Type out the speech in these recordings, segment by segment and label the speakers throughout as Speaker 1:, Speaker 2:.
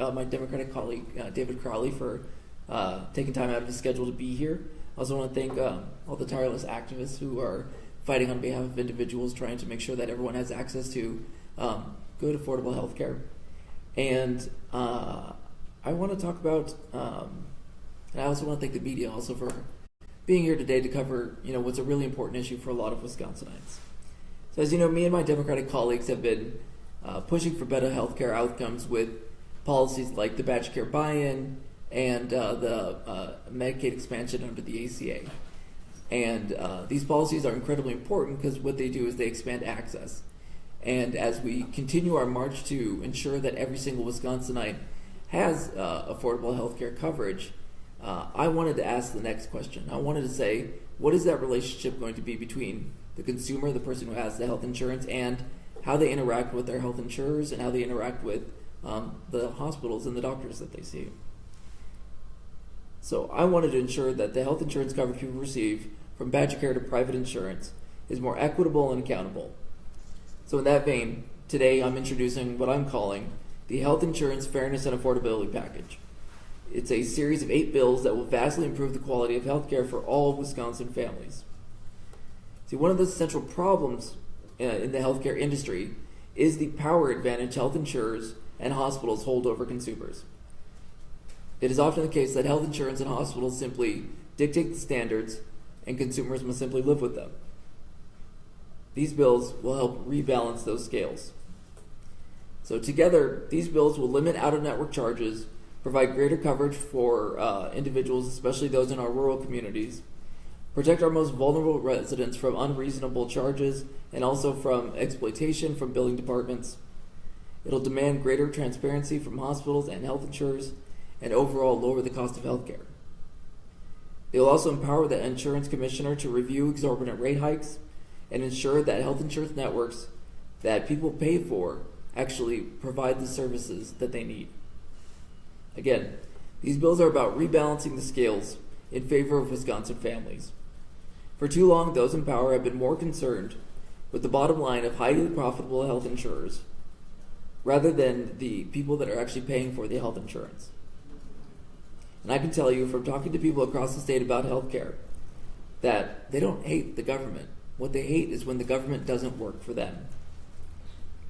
Speaker 1: my Democratic colleague, David Crowley, for taking time out of his schedule to be here. I also want to thank all the tireless activists who are fighting on behalf of individuals, trying to make sure that everyone has access to good, affordable health care. And I want to talk about, and I also want to thank the media also for being here today to cover, what's a really important issue for a lot of Wisconsinites. So as you know, me and my Democratic colleagues have been pushing for better healthcare outcomes with policies like the Badger Care buy-in and the Medicaid expansion under the ACA. And these policies are incredibly important because what they do is they expand access. And as we continue our march to ensure that every single Wisconsinite has affordable healthcare coverage, I wanted to ask the next question. I wanted to say, what is that relationship going to be between the consumer, the person who has the health insurance, and how they interact with their health insurers and how they interact with the hospitals and the doctors that they see? So I wanted to ensure that the health insurance coverage people receive, from Badger Care to private insurance, is more equitable and accountable. So in that vein, today I'm introducing what I'm calling the Health Insurance Fairness and Affordability Package. It's a series of 8 bills that will vastly improve the quality of health care for all Wisconsin families. See, one of the central problems in the healthcare industry is the power advantage health insurers and hospitals hold over consumers. It is often the case that health insurance and hospitals simply dictate the standards and consumers must simply live with them. These bills will help rebalance those scales. So together, these bills will limit out-of-network charges, provide greater coverage for individuals, especially those in our rural communities, protect our most vulnerable residents from unreasonable charges and also from exploitation from billing departments. It'll demand greater transparency from hospitals and health insurers and overall lower the cost of health care. They will also empower the insurance commissioner to review exorbitant rate hikes and ensure that health insurance networks that people pay for actually provide the services that they need. Again, these bills are about rebalancing the scales in favor of Wisconsin families. For too long, those in power have been more concerned with the bottom line of highly profitable health insurers rather than the people that are actually paying for the health insurance. And I can tell you from talking to people across the state about healthcare that they don't hate the government. What they hate is when the government doesn't work for them.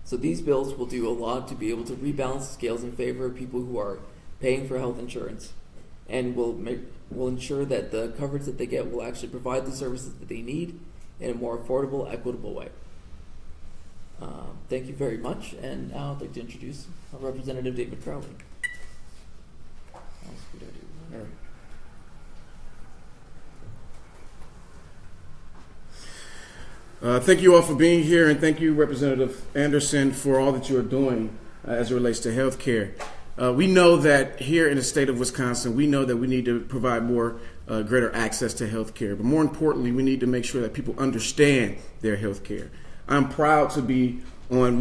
Speaker 1: So these bills will do a lot to be able to rebalance the scales in favor of people who are paying for health insurance and will ensure that the coverage that they get will actually provide the services that they need in a more affordable, equitable way. Thank you very much, and now I'd like to introduce Representative David Crowley.
Speaker 2: Thank you all for being here, and thank you, Representative Anderson, for all that you are doing as it relates to health care. We know that here in the state of Wisconsin, we know that we need to provide more greater access to health care. But more importantly, we need to make sure that people understand their health care. I'm proud to be on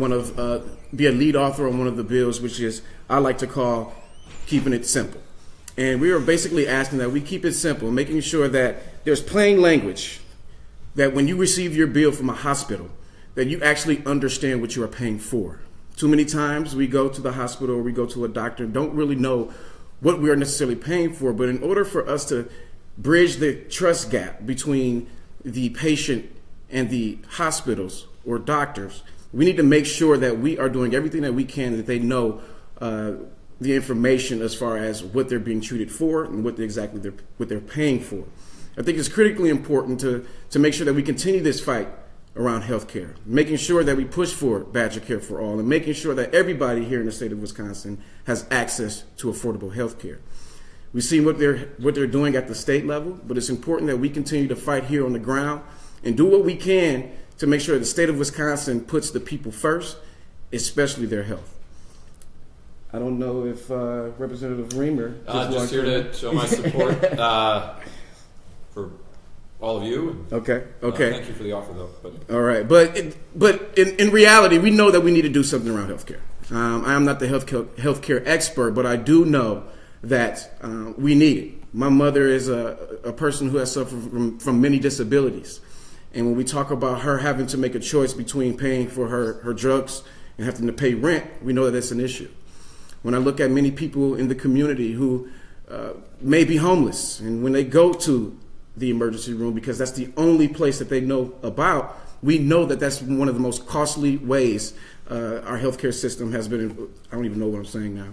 Speaker 2: be a lead author on one of the bills, which is I like to call keeping it simple. And we are basically asking that we keep it simple, making sure that there's plain language, that when you receive your bill from a hospital, that you actually understand what you are paying for. Too many times we go to the hospital or we go to a doctor and don't really know what we are necessarily paying for. But in order for us to bridge the trust gap between the patient and the hospitals or doctors, we need to make sure that we are doing everything that we can, that they know the information as far as what they're being treated for and what they're paying for. I think it's critically important to make sure that we continue this fight around health care, making sure that we push for Badger Care for all, and making sure that everybody here in the state of Wisconsin has access to affordable health care. We see what they're doing at the state level, but it's important that we continue to fight here on the ground and do what we can to make sure the state of Wisconsin puts the people first, especially their health. I don't know if Representative Reamer
Speaker 3: just here to show my support for all of you.
Speaker 2: Okay.
Speaker 3: Thank you for the offer, though.
Speaker 2: All right, but in reality, we know that we need to do something around healthcare. I am not the healthcare expert, but I do know that we need it. My mother is a person who has suffered from many disabilities, and when we talk about her having to make a choice between paying for her drugs and having to pay rent, we know that that's an issue. when I look at many people in the community who may be homeless, and when they go to the emergency room because that's the only place that they know about, we know that that's one of the most costly ways our healthcare system has been. I don't even know what I'm saying now,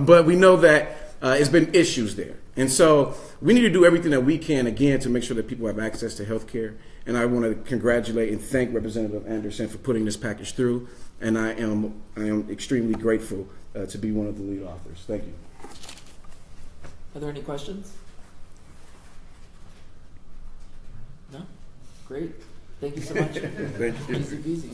Speaker 2: but we know that it's been issues there. And so we need to do everything that we can, again, to make sure that people have access to healthcare. And I want to congratulate and thank Representative Anderson for putting this package through. And I am extremely grateful to be one of the lead authors. Thank you.
Speaker 1: Are there any questions? No? Great. Thank you so much.
Speaker 2: Thank you.
Speaker 1: Easy peasy.